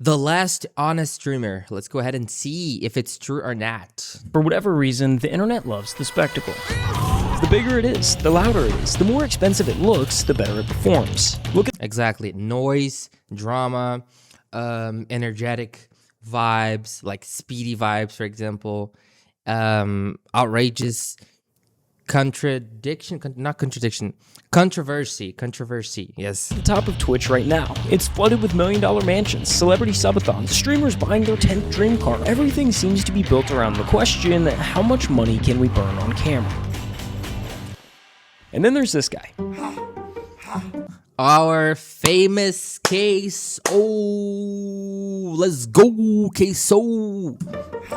The last honest streamer. Let's go ahead and see if it's true or not. For whatever reason, the internet loves the spectacle. The bigger it is, the louder it is, the more expensive it looks, the better it performs. Look at Exactly. Noise, drama, energetic vibes, like speedy vibes, for example. Outrageous controversy, yes. the top of Twitch right now. It's flooded with million-dollar mansions, celebrity subathons, streamers buying their 10th dream car. Everything seems to be built around the question, how much money can we burn on camera? And then there's this guy. Our famous CaseOh. Let's go, CaseOh.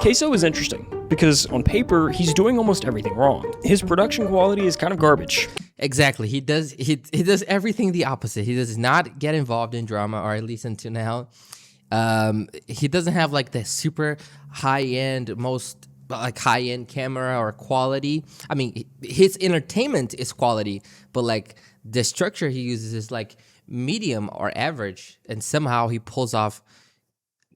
CaseOh is interesting because on paper, he's doing almost everything wrong. His production quality is kind of garbage. Exactly. He does everything the opposite. He does not get involved in drama, or at least until now. He doesn't have like the super high-end, most like high-end camera or quality. I mean, his entertainment is quality, but like the structure he uses is like medium or average, and somehow he pulls off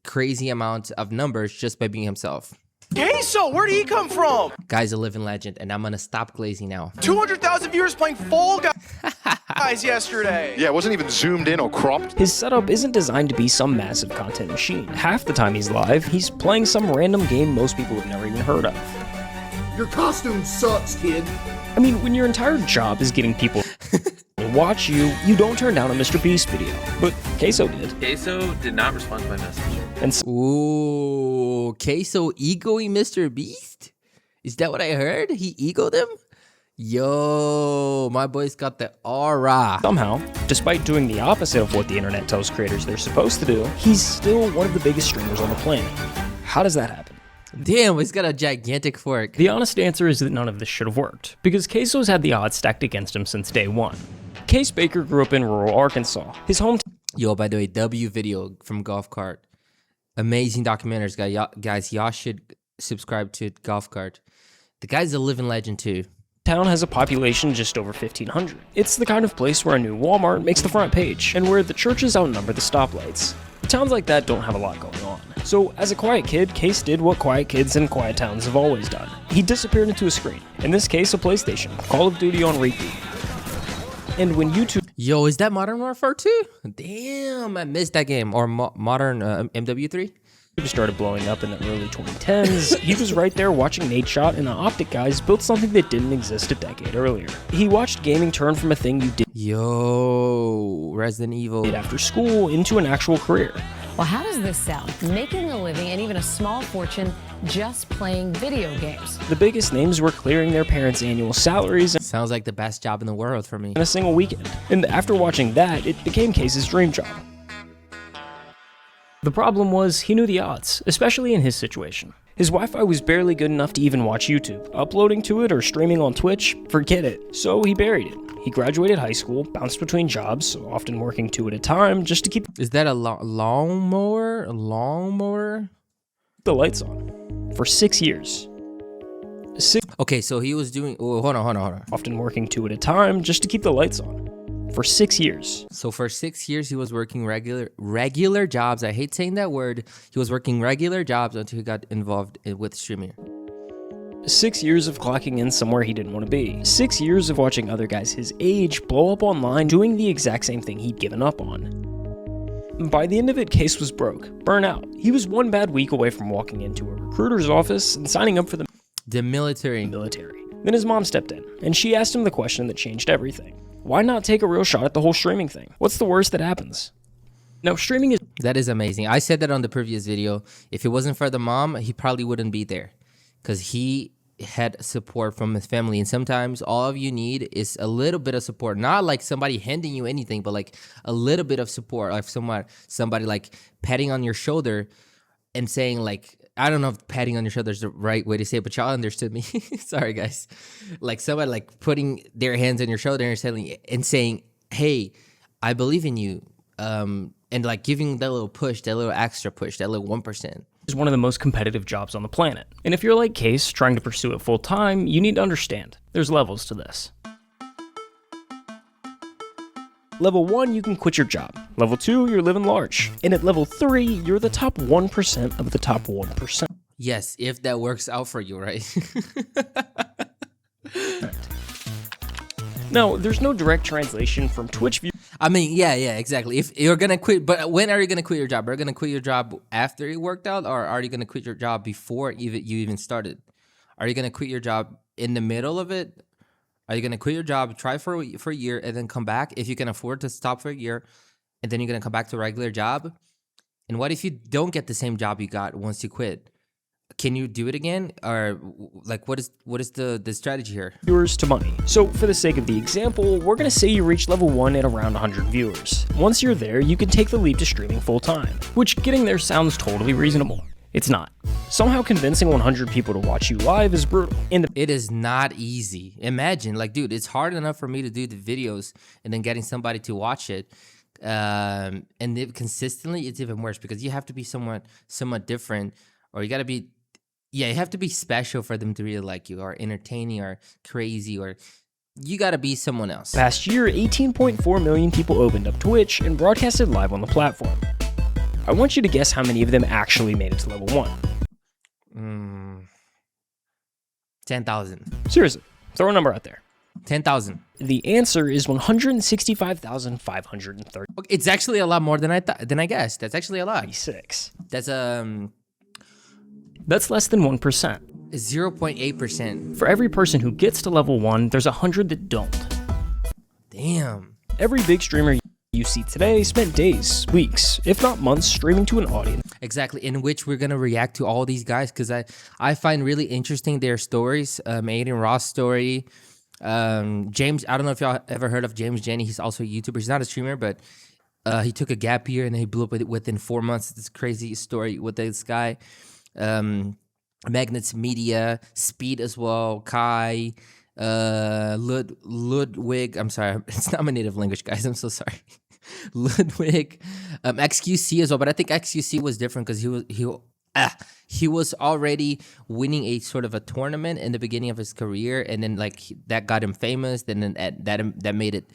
crazy amounts of numbers just by being himself. CaseOh, where did he come from? Guy's a living legend, and I'm gonna stop glazing now. 200,000 viewers playing Fall Guys yesterday. Yeah, it wasn't even zoomed in or cropped. His setup isn't designed to be some massive content machine. Half the time he's live, he's playing some random game most people have never even heard of. Your costume sucks, kid. I mean, when your entire job is getting people to watch you, you don't turn down a Mr. Beast video. But CaseOh did. CaseOh did not respond to my message. And Ooh, CaseOh egoing Mr. Beast? Is that what I heard? He egoed him? Yo, my boy's got the aura. somehow, despite doing the opposite of what the internet tells creators they're supposed to do, he's still one of the biggest streamers on the planet. How does that happen? Damn, he's got a gigantic fork. The honest answer is that none of this should have worked, because CaseOh's had the odds stacked against him since day one. Case Baker grew up in rural Arkansas. His hometown Yo, by the way, W video from Golf Cart. Amazing documentaries, guys. Y'all should subscribe to Golf Cart. The guy's a living legend too. has a population just over 1,500. It's the kind of place where a new Walmart makes the front page, and where the churches outnumber the stoplights. Towns like that don't have a lot going on. So, as a quiet kid, Case did what quiet kids in quiet towns have always done. He disappeared into a screen. In this case, a PlayStation. Call of Duty on repeat. And when YouTube Yo, is that Modern Warfare 2? Damn, I missed that game. Or Modern MW3? started blowing up in the early 2010s, he was right there watching Nate Shot and the Optic guys build something that didn't exist a decade earlier. He watched gaming turn from a thing you did Yo, Resident Evil. after school into an actual career. Well, how does this sound? Making a living and even a small fortune just playing video games. The biggest names were clearing their parents' annual salaries Sounds like the best job in the world for me. in a single weekend. And after watching that, it became Case's dream job. The problem was, he knew the odds, especially in his situation. His Wi-Fi was barely good enough to even watch YouTube. Uploading to it or streaming on Twitch, forget it. So he buried it. He graduated high school, bounced between jobs, often working 2 at a time, just to keep Is that a lawnmower? A lawnmower? the lights on. For 6 years. Okay, so he was doing... Oh, hold on. Often working 2 at a time, just to keep the lights on. For 6 years. So for 6 years, he was working regular jobs. I hate saying that word. He was working regular jobs until he got involved with streaming. 6 years of clocking in somewhere he didn't want to be. 6 years of watching other guys his age blow up online doing the exact same thing he'd given up on. By the end of it, Case was broke, burnout. He was one bad week away from walking into a recruiter's office and signing up for the military. Then his mom stepped in, and she asked him the question that changed everything. Why not take a real shot at the whole streaming thing? What's the worst that happens? Now, streaming is... That is amazing. I said that on the previous video. If it wasn't for the mom, he probably wouldn't be there. Because he had support from his family. And sometimes all of you need is a little bit of support. Not like somebody handing you anything, but like a little bit of support. Like somebody like patting on your shoulder and saying like, I don't know if patting on your shoulder is the right way to say it, but y'all understood me. Sorry, guys. Like somebody like putting their hands on your shoulder and saying, hey, I believe in you. And like giving that little push, that little extra push, that little 1%. is one of the most competitive jobs on the planet. And if you're like Case, trying to pursue it full time, you need to understand, there's levels to this. Level 1, you can quit your job. Level 2, you're living large. And at level 3, you're the top 1% of the top 1%. Yes, if that works out for you, right? Now, there's no direct translation from Twitch view. I mean, yeah, exactly. If you're gonna quit, but when are you gonna quit your job? Are you gonna quit your job after it worked out, or are you gonna quit your job before you even started? Are you gonna quit your job in the middle of it? Are you gonna quit your job, try for a year, and then come back if you can afford to stop for a year, and then you're gonna come back to a regular job? And what if you don't get the same job you got once you quit? Can you do it again, or like what is the strategy here? Viewers to money. So for the sake of the example, we're gonna say you reach level 1 at around 100 viewers. Once you're there, you can take the leap to streaming full time, which getting there sounds totally reasonable. It's not. Somehow convincing 100 people to watch you live is brutal. It is not easy. Imagine, like, dude, it's hard enough for me to do the videos and then getting somebody to watch it. And consistently, it's even worse because you have to be somewhat different, or you gotta be, you have to be special for them to really like you, or entertaining, or crazy, or you gotta be someone else. Past year, 18.4 million people opened up Twitch and broadcasted live on the platform. I want you to guess how many of them actually made it to level 1. 10,000. Seriously, throw a number out there. 10,000. The answer is 165,530. It's actually a lot more than I guessed. That's actually a lot. 36. That's less than 1%. 0.8%. For every person who gets to level 1, there's 100 that don't. Damn. Every big streamer you see today spent days, weeks, if not months streaming to an audience. Exactly, in which we're gonna react to all these guys because I find really interesting their stories. Aiden Ross' story. James, I don't know if y'all ever heard of James Jenny. He's also a YouTuber. He's not a streamer, but he took a gap year and then he blew up within 4 months. This crazy story with this guy. Magnets Media, Speed as well, Kai, Ludwig. I'm sorry, it's not my native language, guys. I'm so sorry. Ludwig, XQC as well, but I think XQC was different because he was already winning a sort of a tournament in the beginning of his career, and then like that got him famous. Then that made it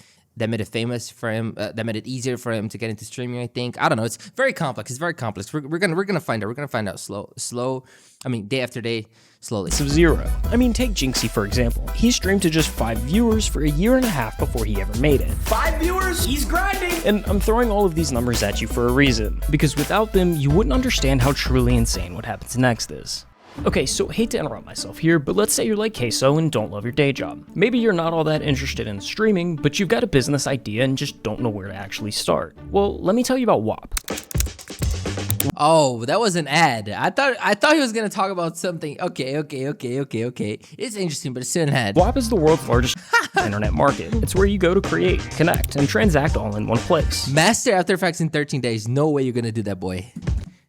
famous for him. That made it easier for him to get into streaming. I think. I don't know. It's very complex. It's very complex. We're gonna find out. We're gonna find out slow. I mean, day after day, slowly. Sub-Zero. I mean, take Jinxie for example. He streamed to just 5 viewers for a year and a half before he ever made it. 5 viewers? He's grinding! And I'm throwing all of these numbers at you for a reason, because without them, you wouldn't understand how truly insane what happens next is. Okay, so hate to interrupt myself here, but let's say you're like CaseOh and don't love your day job. Maybe you're not all that interested in streaming, but you've got a business idea and just don't know where to actually start. Well, let me tell you about WAP. Oh, that was an ad. I thought he was gonna talk about something. Okay. It's interesting, but it's still an ad. WAP is the world's largest internet market. It's where you go to create, connect, and transact all in one place. Master After Effects in 13 days. No way you're gonna do that, boy.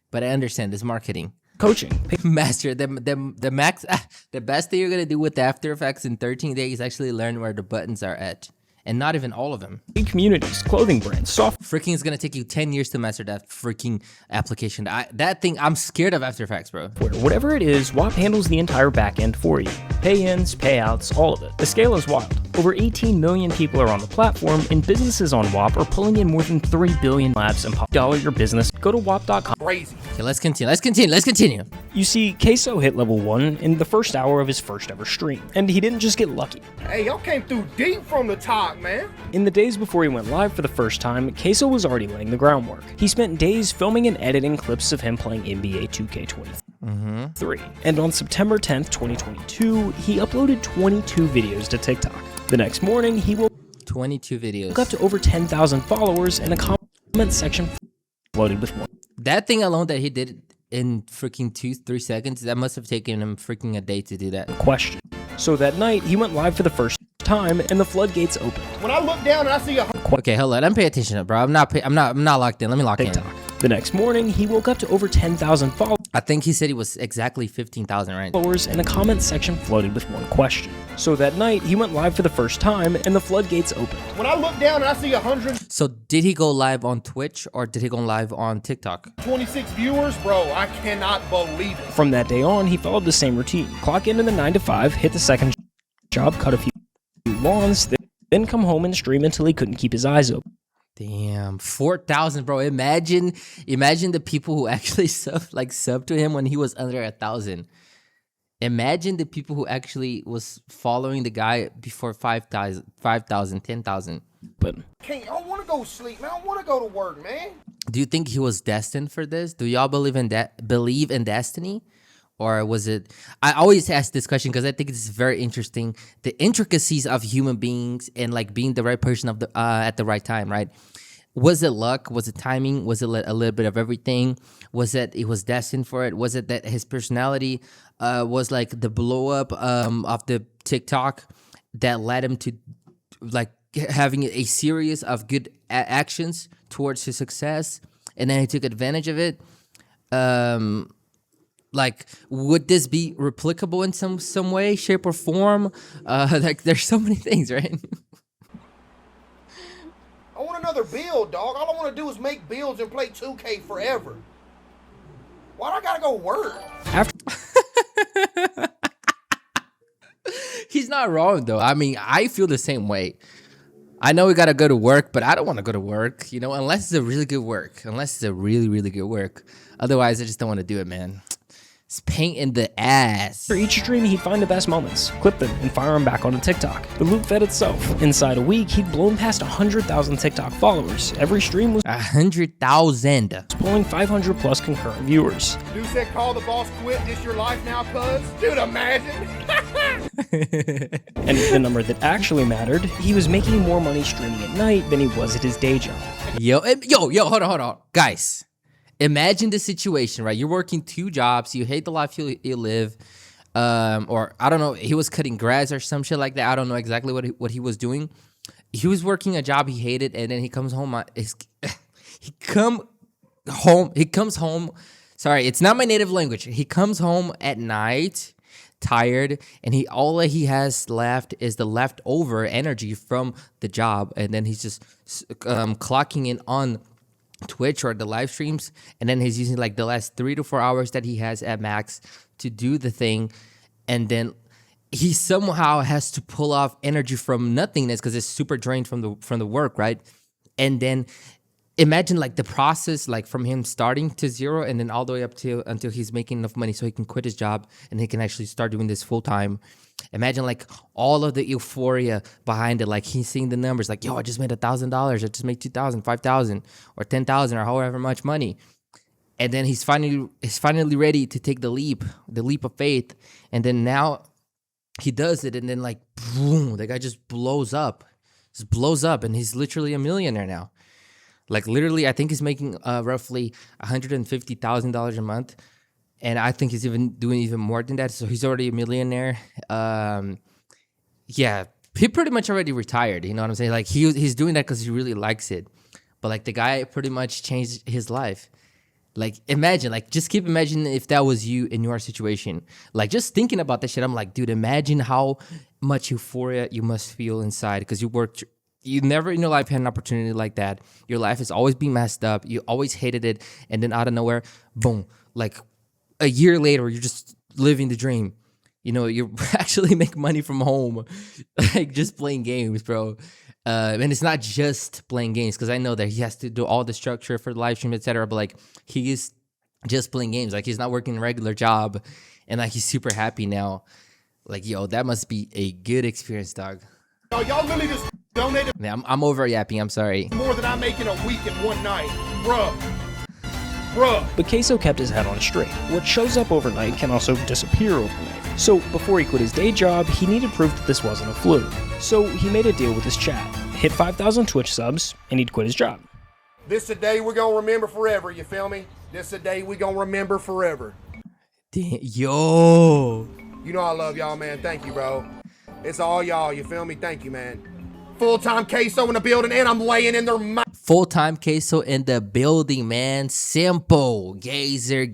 But I understand this marketing. Coaching. Master, the best thing you're gonna do with After Effects in 13 days is actually learn where the buttons are at. And not even all of them. Big communities, clothing brands, software. Freaking is gonna take you 10 years to master that freaking application. That thing, I'm scared of After Effects, bro. Whatever it is, WAP handles the entire back end for you. Pay-ins, payouts, all of it. The scale is wild. Over 18 million people are on the platform, and businesses on WAP are pulling in more than 3 billion labs and dollar your business. Go to WAP.com. Crazy. Okay, let's continue. You see, CaseOh hit level 1 in the first hour of his first ever stream, and he didn't just get lucky. Hey, y'all came through deep from the top, man. In the days before he went live for the first time, CaseOh was already laying the groundwork. He spent days filming and editing clips of him playing NBA 2K23. And on September 10th, 2022, he uploaded 22 videos to TikTok. The next morning, he woke 22 videos. up to over 10,000 followers and a comment section flooded with one. That thing alone that he did in freaking 2-3 seconds, that must have taken him freaking a day to do that. Question. So that night, he went live for the first time, and the floodgates opened. When I look down and I see a Okay, hold on. I'm paying attention, bro. I'm not locked in. Let me lock in. TikTok. The next morning, he woke up to over 10,000 I think he said he was exactly 15,000, right? followers, and a comment section flooded with one question. So that night, he went live for the first time, and the floodgates opened. When I look down and I see 126 So did he go live on Twitch or did he go live on TikTok? viewers, bro, I cannot believe it. From that day on, he followed the same routine. Clock into the 9 to 5, hit the second job, cut a few lawns, then come home and stream until he couldn't keep his eyes open. Damn, 4,000, bro. Imagine the people who actually sub to him when he was under 1,000. Imagine the people who actually was following the guy before 5,000, 10,000. But I don't want to go sleep, man. I want to go to work, man. Do you think he was destined for this? Do y'all believe in destiny? Or was it... I always ask this question because I think it's very interesting. The intricacies of human beings and like being the right person at the right time, right? Was it luck? Was it timing? Was it a little bit of everything? Was it was destined for it? Was it that his personality was like the blow up of the TikTok that led him to like having a series of good actions towards his success, and then he took advantage of it? Like, would this be replicable in some way, shape, or form? Like, there's so many things, right? I want another build, dog. All I want to do is make builds and play 2K forever. Why do I gotta go work? He's not wrong, though. I mean, I feel the same way. I know we gotta go to work, but I don't want to go to work, you know, unless it's a really good work. Unless it's a really, really good work. Otherwise, I just don't want to do it, man. It's pain in the ass. For each stream, he'd find the best moments, clip them, and fire them back onto TikTok. The loop fed itself. Inside a week, he'd blown past 100,000 TikTok followers. Every stream was 100,000. pulling 500 plus concurrent viewers. Dude said call the boss quit. This your life now, cuz? Dude, imagine. And the number that actually mattered, he was making more money streaming at night than he was at his day job. Yo, hold on. Guys, imagine the situation, right? You're working 2 jobs. You hate the life you live. Or I don't know, he was cutting grass or some shit like that. I don't know exactly what he was doing. He was working a job he hated, and then he comes home. He comes home. Sorry, it's not my native language. He comes home at night, tired, and all that he has left is the leftover energy from the job, and then he's just clocking in on Twitch or the live streams, and then he's using like the last 3 to 4 hours that he has at max to do the thing, and then he somehow has to pull off energy from nothingness because it's super drained from the work, right? And then imagine like the process, like from him starting to zero and then all the way up to until he's making enough money so he can quit his job and he can actually start doing this full time. Imagine like all of the euphoria behind it. Like he's seeing the numbers like, yo, I just made $1,000. I just made 2,000, 5,000 or 10,000 or however much money. And then he's finally ready to take the leap of faith. And then now he does it. And then like, boom, the guy just blows up, and he's literally a millionaire now. Like literally, I think he's making roughly $150,000 a month, and I think he's doing even more than that. So he's already a millionaire. Yeah, he pretty much already retired. You know what I'm saying? Like he's doing that because he really likes it. But like the guy pretty much changed his life. Like imagine, like just keep imagining if that was you in your situation. Like just thinking about that shit, I'm like, dude, imagine how much euphoria you must feel inside because you worked. You never in your life had an opportunity like that. Your life has always been messed up. You always hated it. And then out of nowhere, boom, like a year later, you're just living the dream. You know, you actually make money from home, like just playing games, bro. And it's not just playing games because I know that he has to do all the structure for the live stream, etc. But like he is just playing games. Like he's not working a regular job and like he's super happy now. Like, yo, that must be a good experience, dog. Oh, y'all literally just donated Yeah, I'm over yapping. I'm sorry. more than I make in a week in one night. Bruh. But CaseOh kept his head on straight. What shows up overnight can also disappear overnight. So before he quit his day job, he needed proof that this wasn't a fluke. So he made a deal with his chat, hit 5,000 Twitch subs, and he'd quit his job. This a day we're gonna remember forever, you feel me? This a day we gonna remember forever. Damn, yo. You know I love y'all, man. Thank you, bro. It's all y'all, you feel me? Thank you, man. Full-time CaseOh in the building, and I'm laying in their mouth. Full-time CaseOh in the building, man. Simple. Gazer,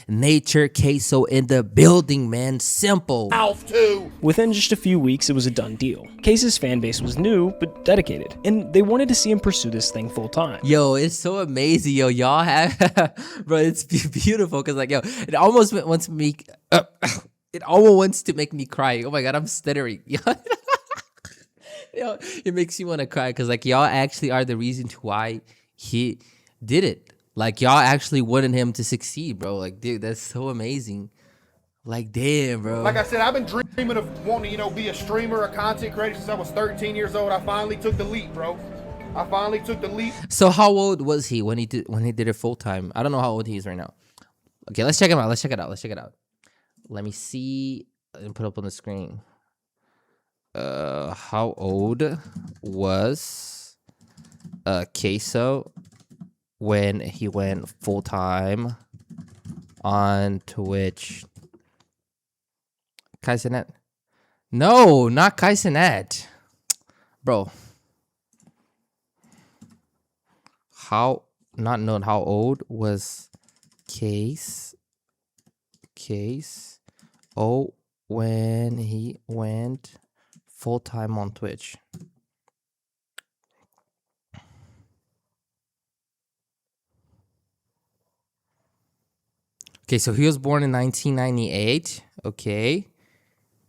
nature CaseOh in the building, man. Simple. Mouth too. Within just a few weeks, it was a done deal. Case's fan base was new, but dedicated, and they wanted to see him pursue this thing full-time. Yo, it's so amazing, yo. Y'all have, bro, it's beautiful, because, like, yo, it almost wants me, it almost wants to make me cry. Oh my God, I'm stuttering. Yo, it makes you want to cry because like y'all actually are the reason to why he did it. Like y'all actually wanted him to succeed, bro. Like, dude, that's so amazing. Like, damn, bro. Like I said, I've been dreaming of wanting to, be a streamer, a content creator since I was 13 years old. I finally took the leap, bro. I finally took the leap. So how old was he when he did it full time? I don't know how old he is right now. Okay, let's check him out. Let's check it out. Let me see and put up on the screen. How old was CaseOh when he went full time on Twitch? Kaisenet? No, not Kaisenet, bro. How old was CaseOh when he went full time on Twitch? Okay, so he was born in 1998. Okay.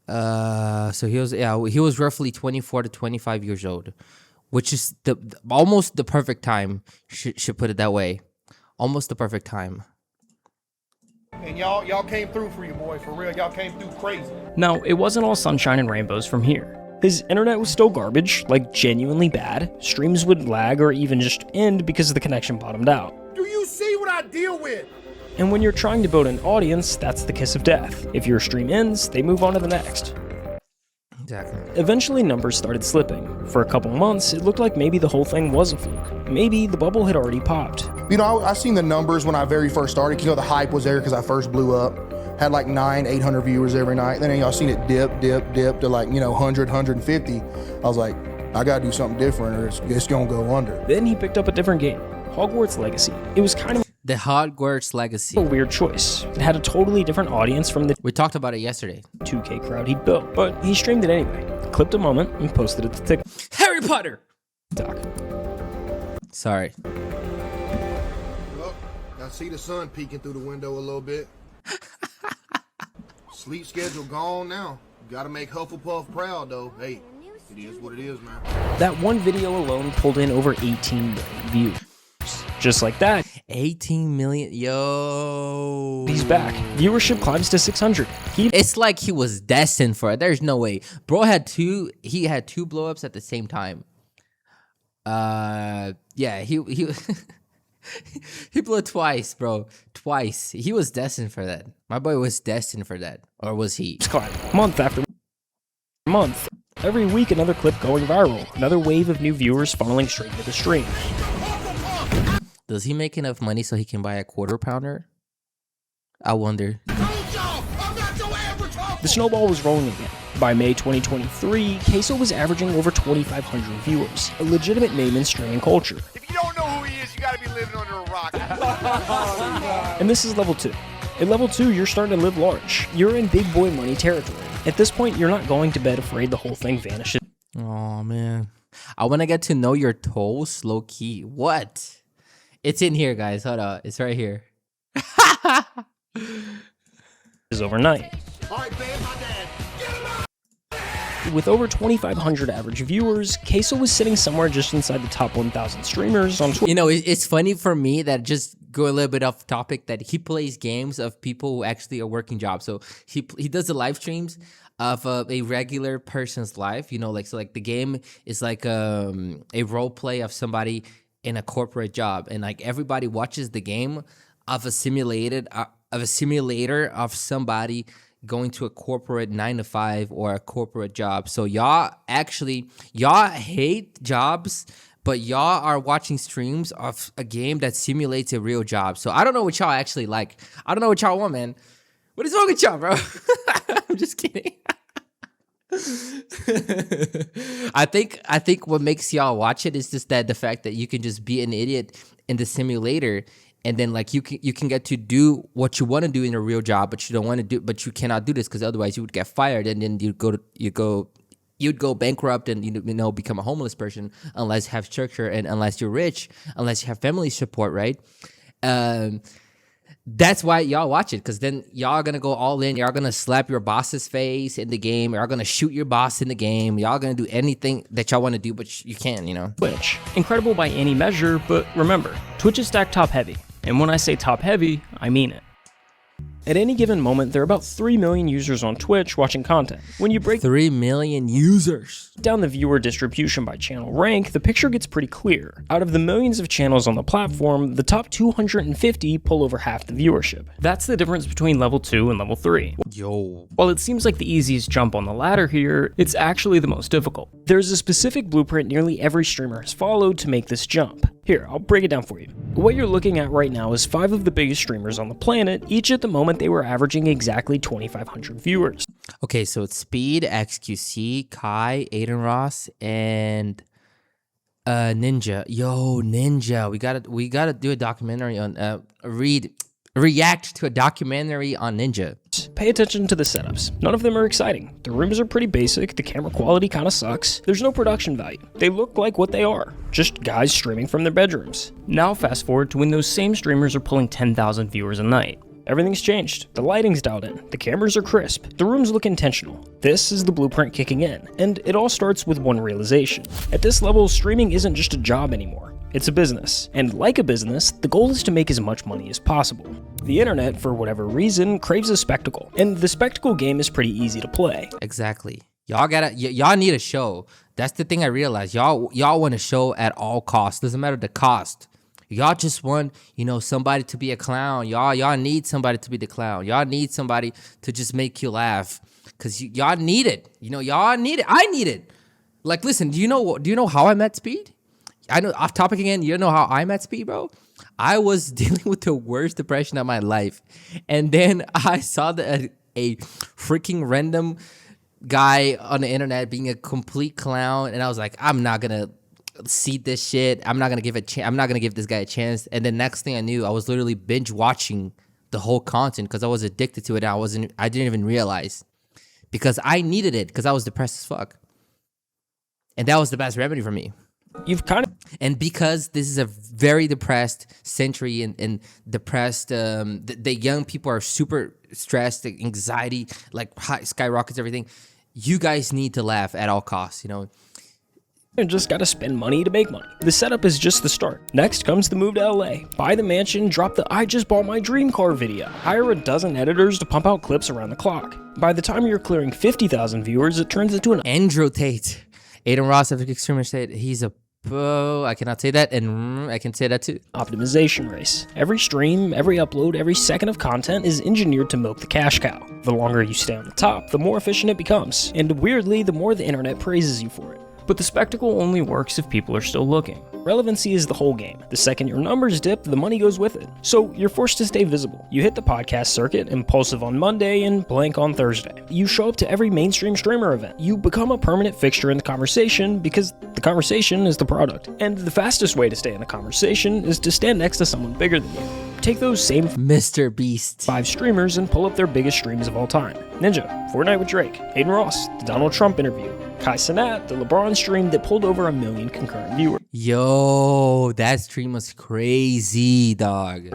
So he was roughly 24 to 25 years old, which is almost the perfect time. Should put it that way. Almost the perfect time. And y'all came through for you, boy. For real, y'all came through crazy. Now, it wasn't all sunshine and rainbows from here. His internet was still garbage, like genuinely bad. Streams would lag or even just end because the connection bottomed out. Do you see what I deal with? And when you're trying to build an audience, that's the kiss of death. If your stream ends, they move on to the next. Exactly. Eventually, numbers started slipping. For a couple months, it looked like maybe the whole thing was a fluke. Maybe the bubble had already popped. You know, I seen the numbers when I very first started. You know, the hype was there because I first blew up. Had like 800 viewers every night. Then y'all seen it dip to like, 100, 150. I was like, I gotta do something different or it's gonna go under. Then he picked up a different game, Hogwarts Legacy. It was kind of The Hogwarts Legacy. a weird choice. It had a totally different audience from the We talked about it yesterday. 2K crowd he'd built, but he streamed it anyway, clipped a moment, and posted it to TikTok. Harry Potter. Sorry. Look, I see the sun peeking through the window a little bit. Sleep schedule gone now. Gotta make Hufflepuff proud, though. Hey, it is what it is, man. That one video alone pulled in over 18 million views. Just like that, 18 million. Yo. he's back. Viewership climbs to 600. It's like he was destined for it. There's no way. Bro had two blow-ups at the same time. Yeah, he he blew twice, bro. Twice. He was destined for that. My boy was destined for that. Or was he? Climb month after month. Every week, another clip going viral. Another wave of new viewers funneling straight into the stream. Does he make enough money so he can buy a quarter pounder? I wonder. The snowball was rolling again. By May 2023, CaseOh was averaging over 2,500 viewers, a legitimate name in streaming culture. If you don't know who he is, you gotta be living under a rock. And this is level 2. At level 2, you're starting to live large. You're in big boy money territory. At this point, you're not going to bed afraid the whole thing vanishes. Oh, man. I want to get to know your toes low key. What? It's in here, guys. Hold on. It's right here. Is overnight. All right, babe, my dad. With over 2,500 average viewers, CaseOh was sitting somewhere just inside the top 1,000 streamers on Twitch. You know, it's funny for me that just go a little bit off topic that he plays games of people who actually are working jobs. So he does the live streams of a regular person's life. You know, like the game is like a role play of somebody in a corporate job, and like everybody watches the game of a simulator of somebody going to a corporate 9-to-5 or a corporate job. So y'all hate jobs, but y'all are watching streams of a game that simulates a real job. So I don't know what y'all actually like. I don't know what y'all want, man. What is wrong with y'all, bro? I'm just kidding. I think what makes y'all watch it is just that the fact that you can just be an idiot in the simulator, and then like you can get to do what you want to do in a real job, but you don't want to do, but you cannot do this because otherwise you would get fired, and then you'd go bankrupt and become a homeless person unless you have structure and unless you're rich, unless you have family support, right? That's why y'all watch it, because then y'all gonna go all in. Y'all gonna slap your boss's face in the game. Y'all gonna shoot your boss in the game. Y'all gonna do anything that y'all want to do, but you can't, you know. Twitch. Incredible by any measure, but remember, Twitch is stacked top heavy. And when I say top heavy, I mean it. At any given moment, there are about 3 million users on Twitch watching content. When you break 3 million users down the viewer distribution by channel rank, the picture gets pretty clear. Out of the millions of channels on the platform, the top 250 pull over half the viewership. That's the difference between level 2 and level 3. Yo. While it seems like the easiest jump on the ladder here, it's actually the most difficult. There's a specific blueprint nearly every streamer has followed to make this jump. Here, I'll break it down for you. What you're looking at right now is 5 of the biggest streamers on the planet. Each at the moment they were averaging exactly 2,500 viewers. Okay, so it's Speed, XQC, Kai, Aiden Ross, and Ninja. Yo, Ninja. We gotta do a documentary on react to a documentary on Ninja. Pay attention to the setups. None of them are exciting. The rooms are pretty basic, the camera quality kinda sucks, there's no production value. They look like what they are, just guys streaming from their bedrooms. Now fast forward to when those same streamers are pulling 10,000 viewers a night. Everything's changed. The lighting's dialed in. The cameras are crisp. The rooms look intentional. This is the blueprint kicking in, and it all starts with one realization. At this level, streaming isn't just a job anymore. It's a business. And like a business, the goal is to make as much money as possible. The internet, for whatever reason, craves a spectacle, and the spectacle game is pretty easy to play. Exactly. Y'all need a show. That's the thing I realized. Y'all want a show at all costs. Doesn't matter the cost. Y'all just want, somebody to be a clown. Y'all need somebody to be the clown. Y'all need somebody to just make you laugh. Cause y'all need it. Y'all need it. I need it. Like, listen, do you know how I met Speed? I know, off topic again, you know how I met Speed, bro? I was dealing with the worst depression of my life. And then I saw a freaking random guy on the internet being a complete clown. And I was like, I'm not gonna see this shit. I'm not gonna give this guy a chance. And the next thing I knew, I was literally binge watching the whole content because I was addicted to it. And I didn't even realize, because I needed it because I was depressed as fuck. And that was the best remedy for me. And because this is a very depressed century and depressed, the young people are super stressed, the anxiety like skyrockets everything. You guys need to laugh at all costs, You just gotta spend money to make money. The setup is just the start. Next comes the move to LA. Buy the mansion, drop the I just bought my dream car video. Hire a dozen editors to pump out clips around the clock. By the time you're clearing 50,000 viewers, it turns into an Andrew Tate. Aiden Ross of Extreme said he's a I cannot say that, and I can say that too. Optimization race. Every stream, every upload, every second of content is engineered to milk the cash cow. The longer you stay on the top, the more efficient it becomes. And weirdly, the more the internet praises you for it. But the spectacle only works if people are still looking. Relevancy is the whole game. The second your numbers dip, the money goes with it. So you're forced to stay visible. You hit the podcast circuit, impulsive on Monday and blank on Thursday. You show up to every mainstream streamer event. You become a permanent fixture in the conversation because the conversation is the product. And the fastest way to stay in a conversation is to stand next to someone bigger than you. Take those same Mr. Beast 5 streamers and pull up their biggest streams of all time. Ninja, Fortnite with Drake, Aiden Ross, the Donald Trump interview, CaseOh, the LeBron stream that pulled over 1 million concurrent viewers. Yo, that stream was crazy, dog.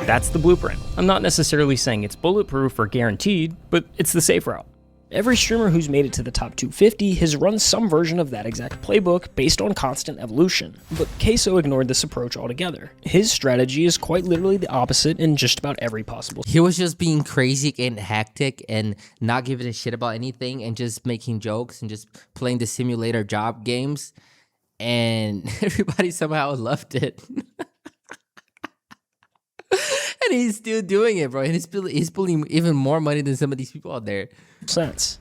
That's the blueprint. I'm not necessarily saying it's bulletproof or guaranteed, but it's the safe route. Every streamer who's made it to the top 250 has run some version of that exact playbook based on constant evolution. But CaseOh ignored this approach altogether. His strategy is quite literally the opposite in just about every possible. He was just being crazy and hectic and not giving a shit about anything and just making jokes and just playing the simulator job games. And everybody somehow loved it. And he's still doing it, bro. And he's pulling even more money than some of these people out there. Sense.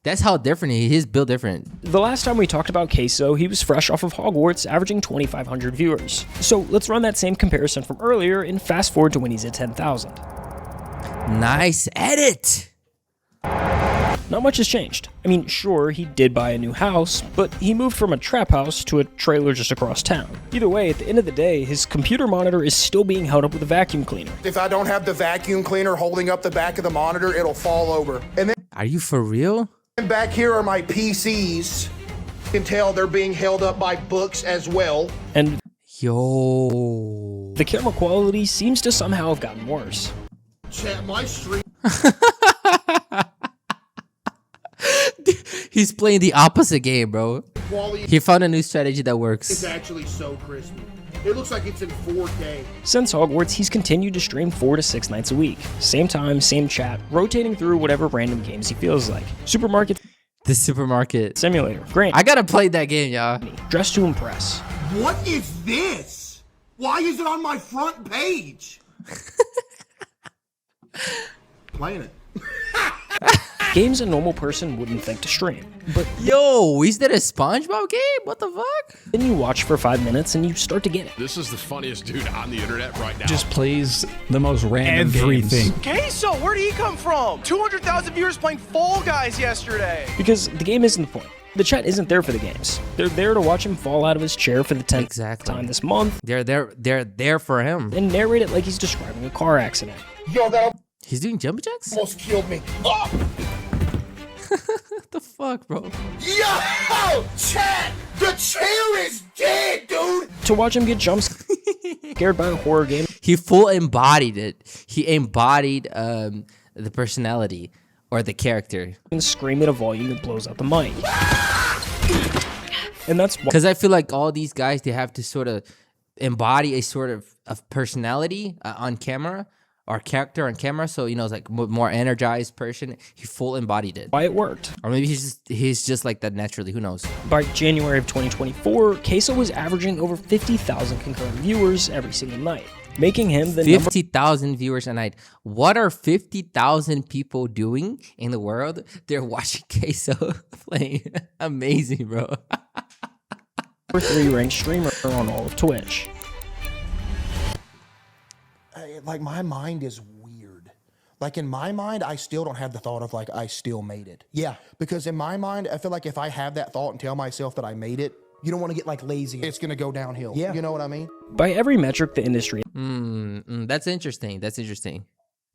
That's how different he's built different. The last time we talked about CaseOh, he was fresh off of Hogwarts, averaging 2,500 viewers. So let's run that same comparison from earlier and fast forward to when he's at 10,000. Nice edit. Not much has changed. I mean, sure, he did buy a new house, but he moved from a trap house to a trailer just across town. Either way, at the end of the day, his computer monitor is still being held up with a vacuum cleaner. If I don't have the vacuum cleaner holding up the back of the monitor, it'll fall over. And then Are you for real? back here are my PCs. You can tell they're being held up by books as well. And Yo. The camera quality seems to somehow have gotten worse. Chat, my stream He's playing the opposite game, bro. quality He found a new strategy that is works. actually so crispy. It looks like it's in 4K. Since Hogwarts, he's continued to stream 4 to 6 nights a week. Same time, same chat, rotating through whatever random games he feels like. Supermarket The supermarket. Simulator, Grant, I gotta play that game, y'all. Dress to Impress. What is this? Why is it on my front page? Playing it. Games a normal person wouldn't think to stream. But Yo, is that a SpongeBob game? What the fuck? then you watch for 5 minutes and you start to get it. This is the funniest dude on the internet right now. Just plays the most random Everything. games. CaseOh, where did he come from? 200,000 viewers playing Fall Guys yesterday. Because the game isn't the point. The chat isn't there for the games. They're there to watch him fall out of his chair for the 10th Exactly. time this month They're there for him. and narrate it like he's describing a car accident. Yo, that He's doing jumping jacks? What almost killed me. Oh! the fuck, bro? Yo! Chat! The chair is dead, dude! To watch him get jump scared by a horror game He full embodied it. He embodied the personality or the character. and scream at a volume that blows out the mic. And that's why Because I feel like all these guys, they have to sort of embody a sort of personality on camera or character on camera. So, you know, it's like more energized person. He full embodied it. it worked. Or maybe he's just like that naturally. Who knows? By January of 2024, CaseOh was averaging over 50,000 concurrent viewers every single night, making him the number 50,000 viewers a night. What are 50,000 people doing in the world? They're watching CaseOh playing. Amazing, bro. 3 ranked streamer on all of Twitch. Like, my mind is weird. Like, in my mind, I still don't have the thought of, like, I still made it. Yeah. Because in my mind, I feel like if I have that thought and tell myself that I made it, you don't want to get, like, lazy. It's going to go downhill. Yeah. You know what I mean? By every metric the industry That's interesting. That's interesting.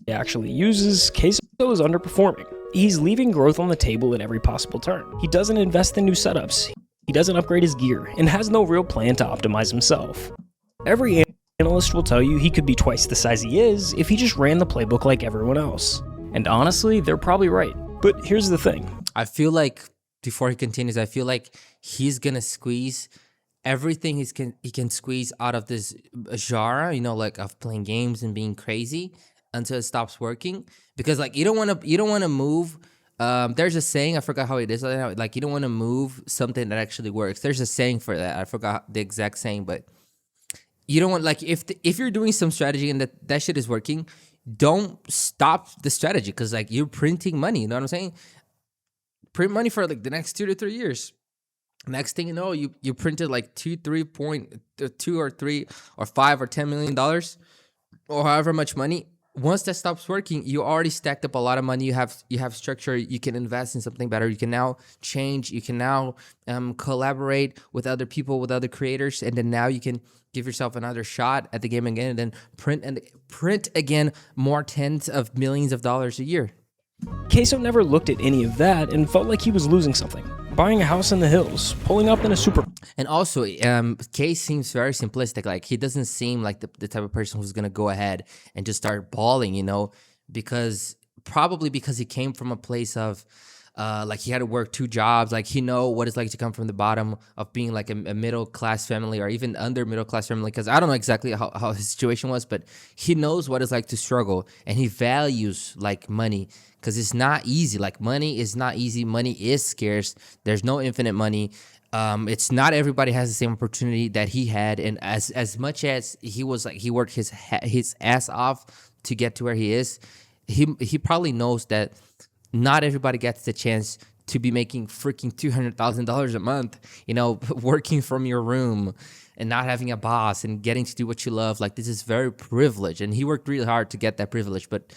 actually uses, CaseOh is underperforming. He's leaving growth on the table at every possible turn. He doesn't invest in new setups. He doesn't upgrade his gear and has no real plan to optimize himself. Every analyst will tell you he could be twice the size he is if he just ran the playbook like everyone else. And honestly, they're probably right. But here's the thing. I feel like, before he continues, I feel like he's going to squeeze everything he can squeeze out of this genre, you know, like of playing games and being crazy until it stops working. Because, like, you don't want to move. There's a saying, I forgot how it is. Like, you don't want to move something that actually works. There's a saying for that. I forgot the exact saying, but you don't want, like, if you're doing some strategy and that shit is working, don't stop the strategy, because, like, you're printing money. You know what I'm saying? Print money for, like, the next 2 to 3 years. Next thing you know, you printed like 2 or 3 or 5 or $10 million or however much money. Once that stops working, you already stacked up a lot of money. You have structure. You can invest in something better. You can now change. You can now collaborate with other people, with other creators, and then now you can give yourself another shot at the game again, and then print again more tens of millions of dollars a year. CaseOh never looked at any of that and felt like he was losing something. Buying a house in the hills, pulling up in a super... And also, Case seems very simplistic. Like, he doesn't seem like the type of person who's going to go ahead and just start balling, you know, probably because he came from a place of, like, he had to work 2 jobs. Like, he know what it's like to come from the bottom of being like a middle-class family or even under middle-class family. Because I don't know exactly how his situation was, but he knows what it's like to struggle. And he values, like, money. Because it's not easy. Like, money is not easy. Money is scarce. There's no infinite money. It's not everybody has the same opportunity that he had. And as much as he was like, he worked his ass off to get to where he is, he probably knows that not everybody gets the chance to be making freaking $200,000 a month, you know, working from your room and not having a boss and getting to do what you love. Like, this is very privileged. And he worked really hard to get that privilege. But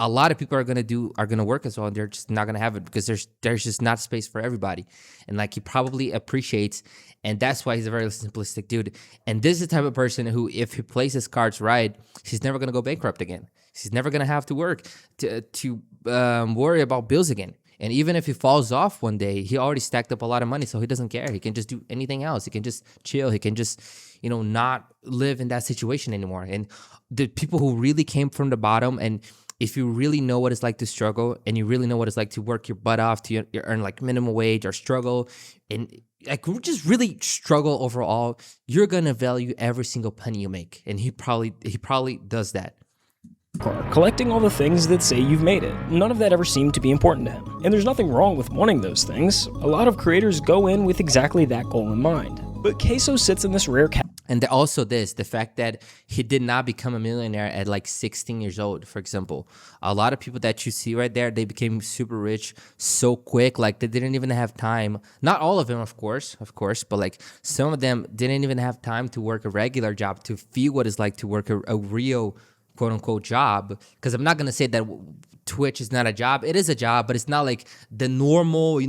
a lot of people are gonna work as well, and they're just not gonna have it because there's just not space for everybody. And, like, he probably appreciates, and that's why he's a very simplistic dude. And this is the type of person who, if he plays his cards right, he's never gonna go bankrupt again. He's never gonna have to work to worry about bills again. And even if he falls off one day, he already stacked up a lot of money, so he doesn't care. He can just do anything else. He can just chill. He can just, not live in that situation anymore. And the people who really came from the bottom, and if you really know what it's like to struggle, and you really know what it's like to work your butt off to earn like minimum wage or struggle, and like just really struggle overall, you're gonna value every single penny you make. And he probably does that. Collecting all the things that say you've made it. None of that ever seemed to be important to him. And there's nothing wrong with wanting those things. A lot of creators go in with exactly that goal in mind. But CaseOh sits in this rare category. And also the fact that he did not become a millionaire at like 16 years old, for example. A lot of people that you see right there, they became super rich so quick, like they didn't even have time. Not all of them, of course, but like some of them didn't even have time to work a regular job, to feel what it's like to work a real quote-unquote job. Because I'm not going to say that Twitch is not a job. It is a job, but it's not like the normal,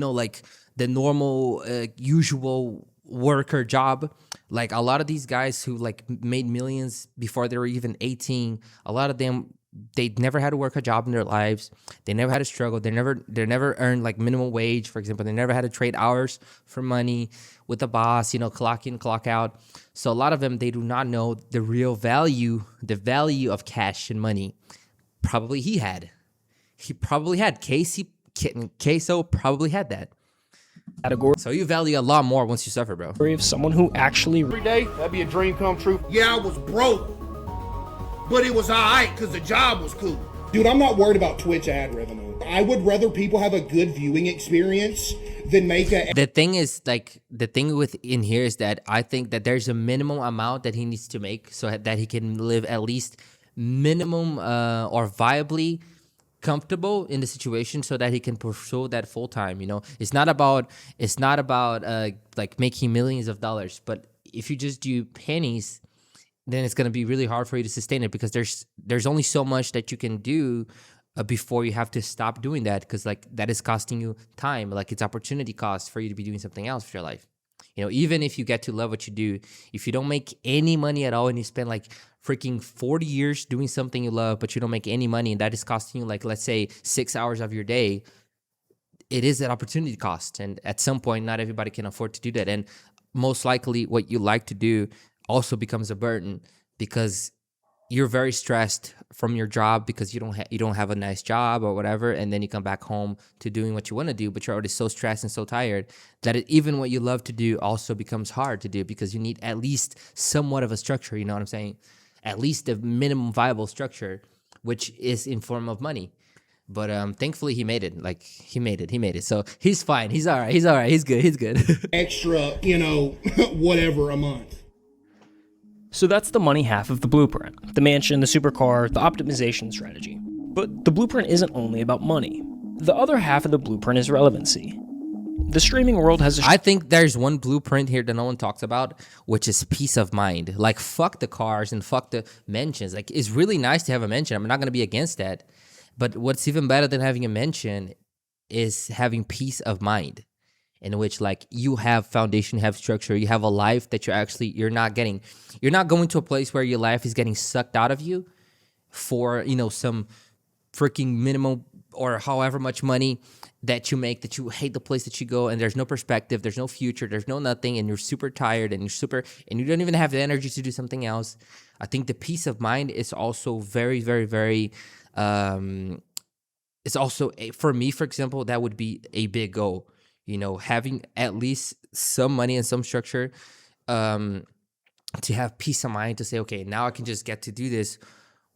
usual worker job. Like a lot of these guys who like made millions before they were even 18, a lot of them, they never had to work a job in their lives. They never had to struggle. They never earned like minimum wage, for example. They never had to trade hours for money with the boss, clock in, clock out. So a lot of them, they do not know the real value, of cash and money. Probably he had. He probably had. CaseOh probably had that. Category. So you value a lot more once you suffer, bro. Of someone who actually Every day, that'd be a dream come true. Yeah, I was broke, but it was all right because the job was cool. Dude, I'm not worried about Twitch ad revenue. I would rather people have a good viewing experience than make a... The thing is, like, the thing within here is that I think that there's a minimum amount that he needs to make so that he can live at least minimum or viably comfortable in the situation so that he can pursue that full time. It's not about like making millions of dollars, but if you just do pennies, then it's going to be really hard for you to sustain it, because there's only so much that you can do before you have to stop doing that, because like that is costing you time. Like it's opportunity cost for you to be doing something else with your life. Even if you get to love what you do, if you don't make any money at all and you spend like freaking 40 years doing something you love, but you don't make any money, and that is costing you like, let's say 6 hours of your day, it is an opportunity cost. And at some point, not everybody can afford to do that. And most likely what you like to do also becomes a burden, because you're very stressed from your job because you don't have a nice job or whatever, and then you come back home to doing what you want to do, but you're already so stressed and so tired that even what you love to do also becomes hard to do, because you need at least somewhat of a structure, you know what I'm saying? At least a minimum viable structure, which is in form of money. But thankfully he made it. Like he made it. So he's fine. He's all right. He's good. Extra, whatever a month. So that's the money half of the blueprint. The mansion, the supercar, the optimization strategy. But the blueprint isn't only about money. The other half of the blueprint is relevancy. The streaming world has I think there's one blueprint here that no one talks about, which is peace of mind. Like, fuck the cars and fuck the mentions. Like, it's really nice to have a mention. I'm not going to be against that. But what's even better than having a mention is having peace of mind, in which like you have foundation, you have structure, you have a life that you're not going to a place where your life is getting sucked out of you for, some freaking minimum or however much money that you make, that you hate the place that you go, and there's no perspective, there's no future, there's no nothing, and you're super tired and you don't even have the energy to do something else. I think the peace of mind is also very, very, very, it's also, for me, for example, that would be a big goal. Having at least some money and some structure, to have peace of mind, to say, okay, now I can just get to do this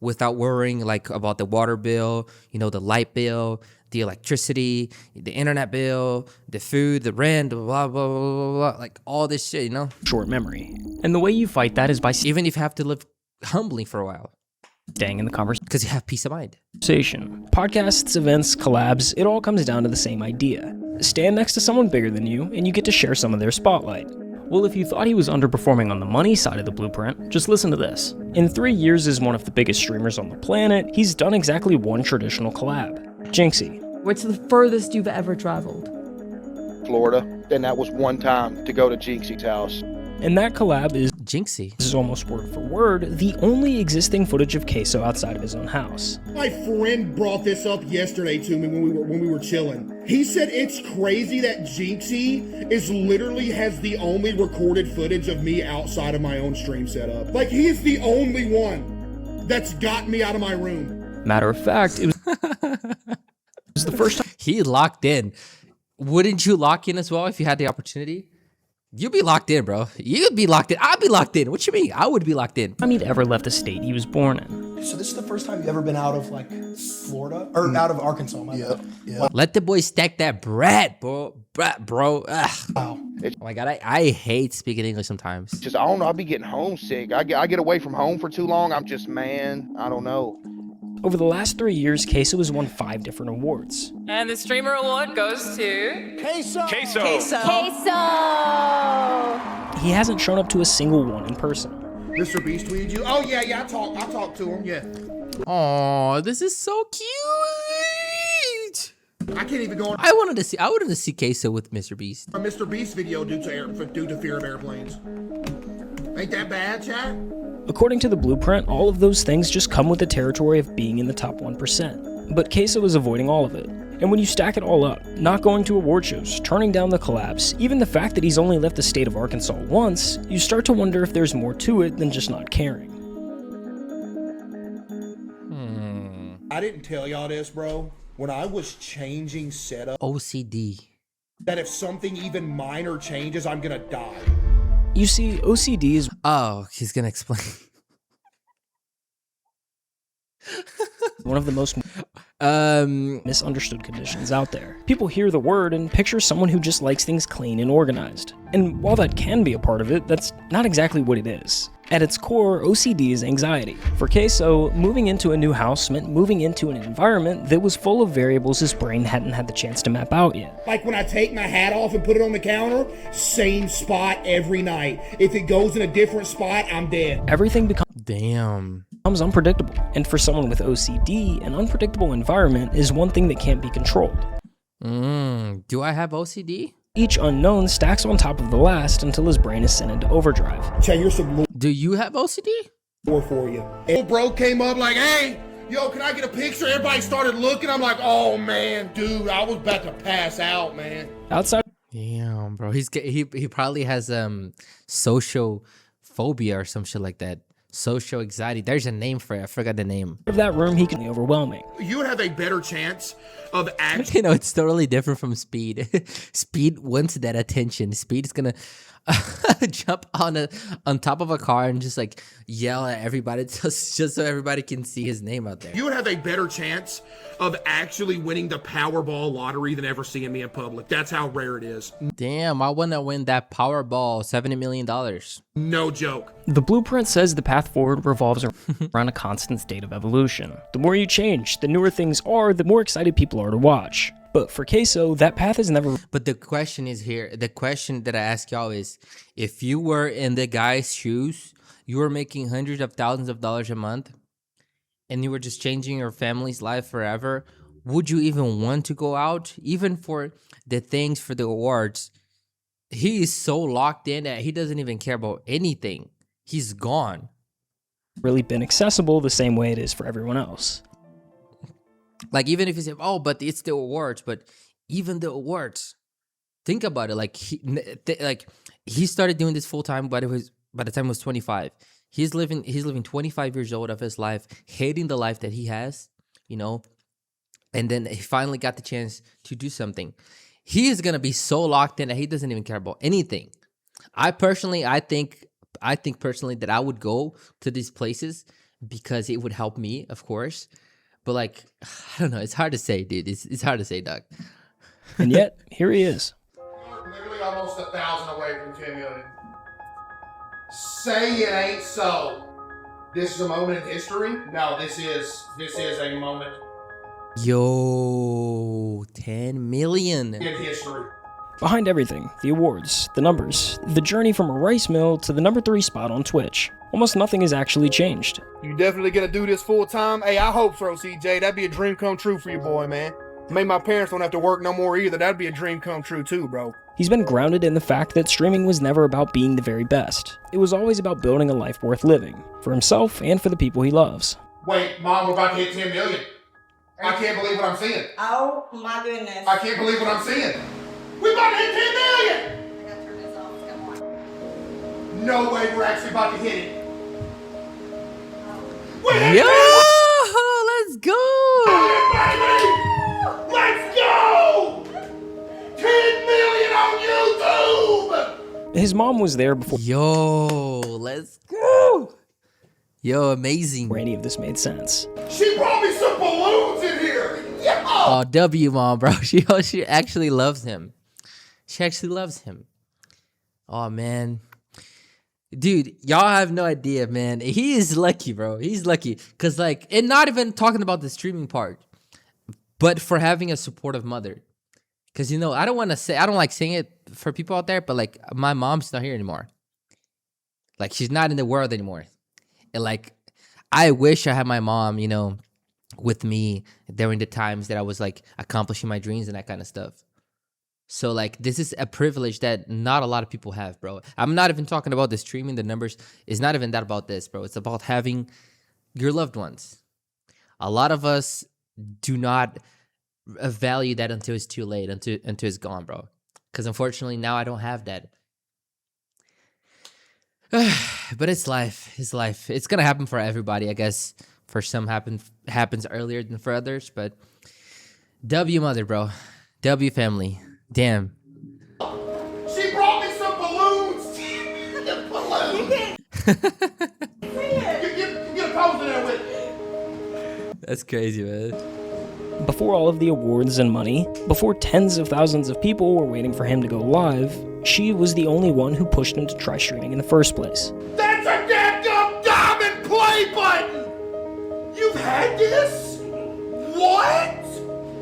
without worrying like about the water bill, the light bill, the electricity, the internet bill, the food, the rent, blah, blah, blah, blah, blah, like all this shit, Short memory. And the way you fight that is by even if you have to live humbly for a while. Staying in the conversation. Because you have peace of mind. Podcasts, events, collabs, it all comes down to the same idea. Stand next to someone bigger than you, and you get to share some of their spotlight. Well, if you thought he was underperforming on the money side of the blueprint, just listen to this. In 3 years as one of the biggest streamers on the planet, he's done exactly one traditional collab. Jinxie. What's the furthest you've ever traveled? Florida. And that was one time to go to Jinxie's house. And that collab is Jinxie. This is almost word for word the only existing footage of CaseOh outside of his own house. My friend brought this up yesterday to me when we were chilling. He said it's crazy that Jinxie literally has the only recorded footage of me outside of my own stream setup. Like, he is the only one that's got me out of my room. Matter of fact, it was the first time He locked in. Wouldn't you lock in as well if you had the opportunity? You'd be locked in, bro. You'd be locked in. I'd be locked in. What you mean? I would be locked in. he'd ever left the state he was born in. So this is the first time you've ever been out of like Florida or out of Arkansas, my bad. Yeah. Let the boy stack that bread, bro. Bro. Ugh. Wow. Oh my God, I hate speaking English sometimes. Just, I don't know, I be getting homesick. I get away from home for too long. I'm just, man, I don't know. Over the last 3 years, CaseOh has won 5 different awards. And the streamer award goes to CaseOh. He hasn't shown up to a single one in person. Mr. Beast tweeted you? Oh, yeah, I talked to him, yeah. Oh, this is so cute. I can't even go on I wanted to see CaseOh with Mr. Beast. a Mr. Beast video due to fear of airplanes. Ain't that bad, chat? According to the blueprint, all of those things just come with the territory of being in the top 1%. But CaseOh is avoiding all of it. And when you stack it all up, not going to award shows, turning down the collabs, even the fact that he's only left the state of Arkansas once, you start to wonder if there's more to it than just not caring. I didn't tell y'all this, bro. When I was changing setup, OCD. that if something even minor changes, I'm gonna die. You see, OCD is Oh, he's gonna explain. one of the most misunderstood conditions out there. People hear the word and picture someone who just likes things clean and organized. And while that can be a part of it, that's not exactly what it is. At its core, OCD is anxiety. For CaseOh, moving into a new house meant moving into an environment that was full of variables his brain hadn't had the chance to map out yet. Like when I take my hat off and put it on the counter, same spot every night. If it goes in a different spot, I'm dead. Everything becomes Damn. unpredictable. And for someone with OCD, an unpredictable environment is one thing that can't be controlled. Do I have OCD? Each unknown stacks on top of the last until his brain is sent into overdrive. Chat, here's some Do you have OCD? lore for you. And bro came up like, hey, yo, can I get a picture? Everybody started looking. I'm like, oh man, dude, I was about to pass out, man. Outside Damn, bro. He probably has social phobia or some shit like that. Social anxiety. There's a name for it. I forgot the name. of that room, he can be overwhelming. You would have a better chance of actually. You know, it's totally different from Speed. Speed wants that attention. Speed is gonna jump on top of a car and just like yell at everybody just so everybody can see his name out there. You would have a better chance of actually winning the Powerball lottery than ever seeing me in public. That's how rare it is. Damn, I want to win that Powerball, $70 million. No joke. The blueprint says the path forward revolves around a constant state of evolution. The more you change, the newer things are, the more excited people are to watch. But for CaseOh, that path is never... But the question is here, the question that I ask y'all is, if you were in the guy's shoes, you were making hundreds of thousands of dollars a month, and you were just changing your family's life forever, would you even want to go out? Even for the things, for the awards, he is so locked in that he doesn't even care about anything. He's gone. really been accessible the same way it is for everyone else. Like, even if you say, oh, but it's the awards, but even the awards, think about it. Like, he started doing this full time, but it was by the time he was 25. He's living 25 years old of his life, hating the life that he has, you know, and then he finally got the chance to do something. He is gonna be so locked in that he doesn't even care about anything. I think personally that I would go to these places because it would help me, of course. But like, I don't know. It's hard to say, dude. It's hard to say, Doug. And yet, here he is. Literally almost 1,000 away from 10 million. Say it ain't so. This is a moment in history? No, this is a moment Yo, 10 million. in history. Behind everything, the awards, the numbers, the journey from a rice mill to the #3 spot on Twitch, almost nothing has actually changed. You definitely gonna do this full time? Hey, I hope so, CJ. That'd be a dream come true for you, boy, man. Maybe my parents don't have to work no more either. That'd be a dream come true too, bro. He's been grounded in the fact that streaming was never about being the very best. It was always about building a life worth living, for himself and for the people he loves. Wait, Mom, we're about to hit 10 million. I can't believe what I'm seeing. Oh my goodness. I can't believe what I'm seeing. We're about to hit 10 million! I gotta turn this off. Come on. No way we're actually about to hit it. Yo, let's go! Baby! Let's go! 10 million on YouTube! His mom was there before Yo, let's go! Yo, amazing. any of this made sense. She brought me some balloons in here! Yeah! Oh, W mom, bro. She actually loves him. She actually loves him. Oh, man. Dude, y'all have no idea, man. He is lucky, bro. He's lucky. Because, like, and not even talking about the streaming part, but for having a supportive mother. Because, you know, I don't like saying it for people out there, but, like, my mom's not here anymore. Like, she's not in the world anymore. And, like, I wish I had my mom, you know, with me during the times that I was, like, accomplishing my dreams and that kind of stuff. So, like, this is a privilege that not a lot of people have, bro. I'm not even talking about the streaming, the numbers. It's not even that about this, bro. It's about having your loved ones. A lot of us do not value that until it's too late, until it's gone, bro. Because unfortunately, now I don't have that. But it's life. It's life. It's going to happen for everybody, I guess. For some, happens earlier than for others. But W mother, bro. W family. Damn. She brought me some balloons! Balloons! You can't see it. Get a pose in there with it. That's crazy, man. Before all of the awards and money, before tens of thousands of people were waiting for him to go live, she was the only one who pushed him to try streaming in the first place. That's a damn diamond play button! You've had this? What?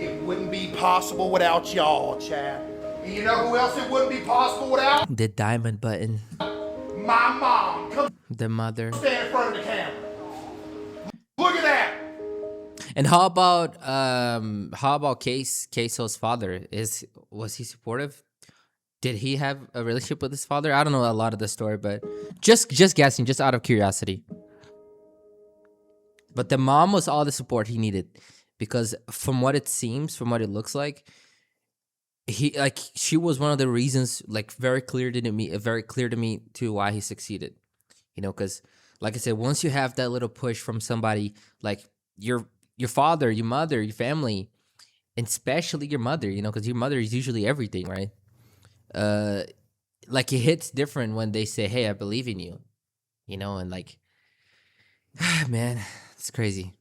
It wouldn't be possible without y'all, Chad. And you know who else it wouldn't be possible without? The diamond button. My mom. Come The mother. stand in front of the camera. Look at that. And how about CaseOh's father? Was he supportive? Did he have a relationship with his father? I don't know a lot of the story, but just guessing, just out of curiosity. But the mom was all the support he needed, because from what it seems, from what it looks like, she was one of the reasons, like, very clear to me to why he succeeded. You know, because like I said, once you have that little push from somebody like your father, your mother, your family, and especially your mother, you know, because your mother is usually everything, right? Like, it hits different when they say, "Hey, I believe in you," you know, and like, man, it's crazy.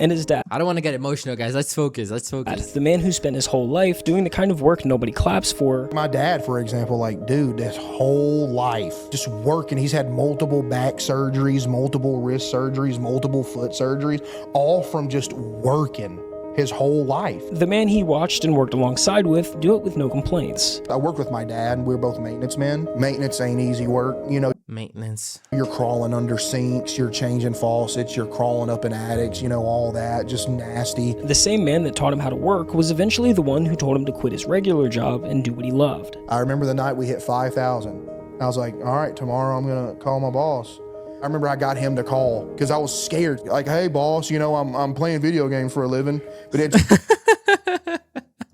And his dad. I don't want to get emotional, guys. Let's focus. The man who spent his whole life doing the kind of work nobody claps for. My dad, for example, like, dude, his whole life just working. He's had multiple back surgeries, multiple wrist surgeries, multiple foot surgeries, all from just working his whole life. The man he watched and worked alongside with do it with no complaints. I worked with my dad, and we were both maintenance men. Maintenance ain't easy work, you know. Maintenance. You're crawling under sinks, you're changing faucets, you're crawling up in attics, you know, all that, just nasty. The same man that taught him how to work was eventually the one who told him to quit his regular job and do what he loved. I remember the night we hit 5,000. I was like, all right, tomorrow I'm gonna call my boss. I remember I got him to call because I was scared. Like, hey, boss, you know, I'm playing video games for a living, but it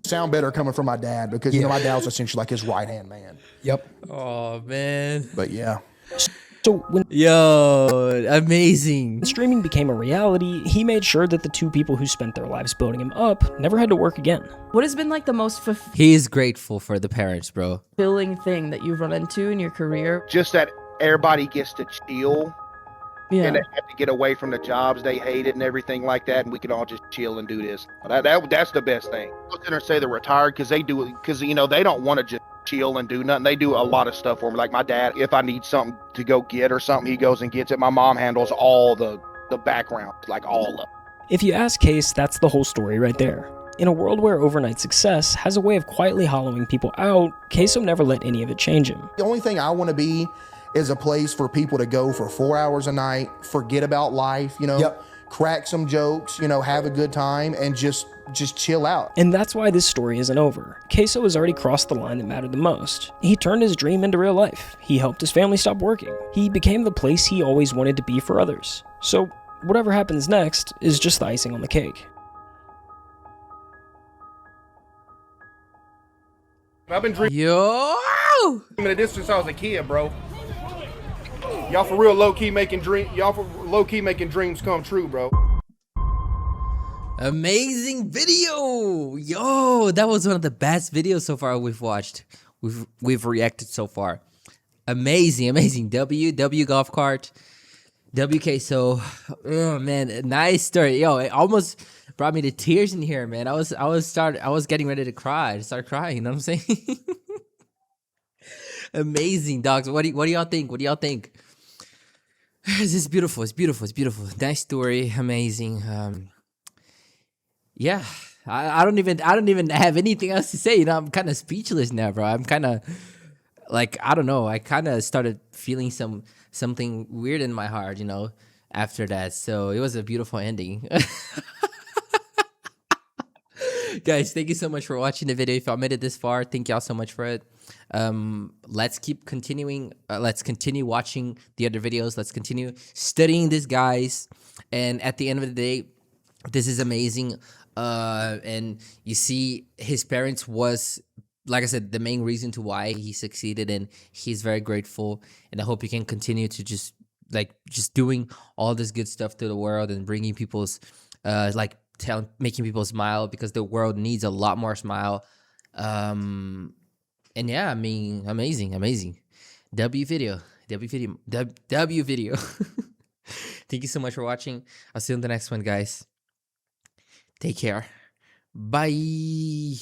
sound better coming from my dad because, you know, my dad was essentially like his right-hand man. Yep. Oh, man. But yeah. So when amazing. Streaming became a reality, he made sure that the two people who spent their lives building him up never had to work again. What has been like the most He is grateful for the parents, bro. fulfilling thing that you've run into in your career? Just that everybody gets to chill. Yeah. And they have to get away from the jobs they hated and everything like that, and we can all just chill and do this. That's the best thing. I was gonna say they're retired because you know, they don't want to just chill and do nothing. They do a lot of stuff for me. Like my dad, if I need something to go get or something, he goes and gets it. My mom handles all the background, like all of it. If you ask Case, that's the whole story right there. In a world where overnight success has a way of quietly hollowing people out, CaseOh never let any of it change him. The only thing I want to be is a place for people to go for 4 hours a night, forget about life, you know. Yep. crack some jokes, you know, have a good time, and just chill out. And that's why this story isn't over. CaseOh has already crossed the line that mattered the most. He turned his dream into real life. He helped his family stop working. He became the place he always wanted to be for others. So whatever happens next is just the icing on the cake. I've been dreaming of this since I was a kid, bro. Y'all for real low key making dreams come true, bro. Amazing video. Yo, that was one of the best videos so far we've watched. We've reacted so far. Amazing. W golf cart. CaseOh. Oh man, nice story. Yo, it almost brought me to tears in here, man. I was getting ready to cry. I started crying, you know what I'm saying? Amazing, dogs. What do y'all think? What do y'all think? This is beautiful. It's beautiful. Nice story. Amazing. Yeah. I don't even have anything else to say. You know, I'm kind of speechless now, bro. I'm kind of like, I don't know. I kind of started feeling something weird in my heart, you know, after that. So it was a beautiful ending. Guys, thank you so much for watching the video. If y'all made it this far, thank y'all so much for it. Let's keep continuing. Let's continue watching the other videos. Let's continue studying these guys. And at the end of the day, this is amazing. And you see, his parents was, like I said, the main reason to why he succeeded, and he's very grateful. And I hope you can continue to just doing all this good stuff to the world and bringing people's making people smile, because the world needs a lot more smile. And yeah, I mean, amazing. W video. Thank you so much for watching. I'll see you in the next one, guys. Take care. Bye.